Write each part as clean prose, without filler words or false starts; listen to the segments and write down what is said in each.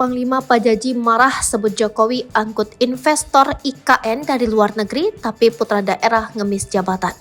Panglima Pajaji marah sebut Jokowi angkut investor IKN dari luar negeri tapi putra daerah ngemis jabatan.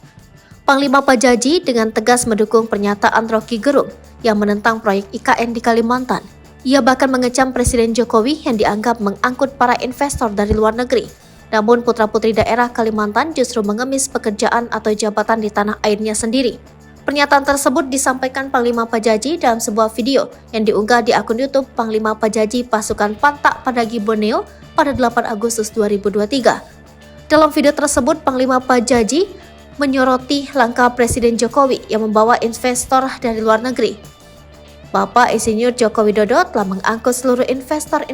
Panglima Pajaji dengan tegas mendukung pernyataan Roky Gerung yang menentang proyek IKN di Kalimantan. Ia bahkan mengecam Presiden Jokowi yang dianggap mengangkut para investor dari luar negeri. Namun putra-putri daerah Kalimantan justru mengemis pekerjaan atau jabatan di tanah airnya sendiri. Pernyataan tersebut disampaikan Panglima Pajaji dalam sebuah video yang diunggah di akun YouTube Panglima Pajaji Pasukan Pantak Padagi Borneo pada 8 Agustus 2023. Dalam video tersebut, Panglima Pajaji menyoroti langkah Presiden Jokowi yang membawa investor dari luar negeri. Bapak Insinyur Joko Widodo telah mengangkut seluruh investor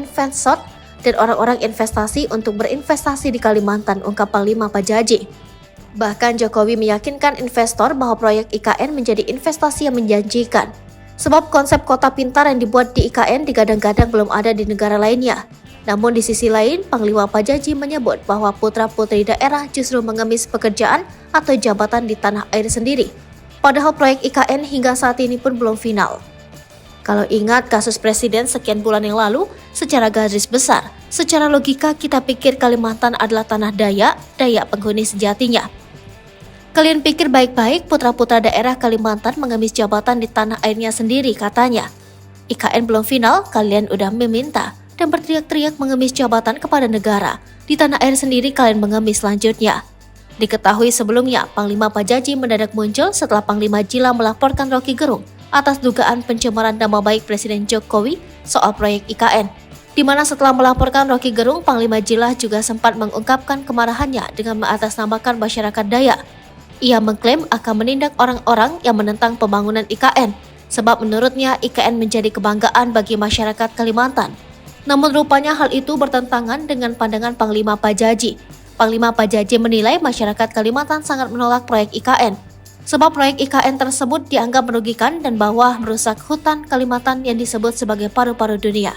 dan orang-orang investasi untuk berinvestasi di Kalimantan, ungkap Panglima Pajaji. Bahkan Jokowi meyakinkan investor bahwa proyek IKN menjadi investasi yang menjanjikan. Sebab konsep kota pintar yang dibuat di IKN digadang-gadang belum ada di negara lainnya. Namun di sisi lain, Panglima Pajaji menyebut bahwa putra-putri daerah justru mengemis pekerjaan atau jabatan di tanah air sendiri. Padahal proyek IKN hingga saat ini pun belum final. Kalau ingat kasus presiden sekian bulan yang lalu, secara garis besar, secara logika kita pikir Kalimantan adalah tanah Dayak penghuni sejatinya. Kalian pikir baik-baik putra-putra daerah Kalimantan mengemis jabatan di tanah airnya sendiri, katanya. IKN belum final, kalian udah meminta dan berteriak-teriak mengemis jabatan kepada negara. Di tanah air sendiri kalian mengemis selanjutnya. Diketahui sebelumnya, Panglima Pajaji mendadak muncul setelah Panglima Jila melaporkan Roky Gerung atas dugaan pencemaran nama baik Presiden Jokowi soal proyek IKN. Di mana setelah melaporkan Roky Gerung, Panglima Jila juga sempat mengungkapkan kemarahannya dengan mengatasnamakan masyarakat Dayak. Ia mengklaim akan menindak orang-orang yang menentang pembangunan IKN, sebab menurutnya IKN menjadi kebanggaan bagi masyarakat Kalimantan. Namun rupanya hal itu bertentangan dengan pandangan Panglima Pajaji. Panglima Pajaji menilai masyarakat Kalimantan sangat menolak proyek IKN, sebab proyek IKN tersebut dianggap merugikan dan bahwa merusak hutan Kalimantan yang disebut sebagai paru-paru dunia.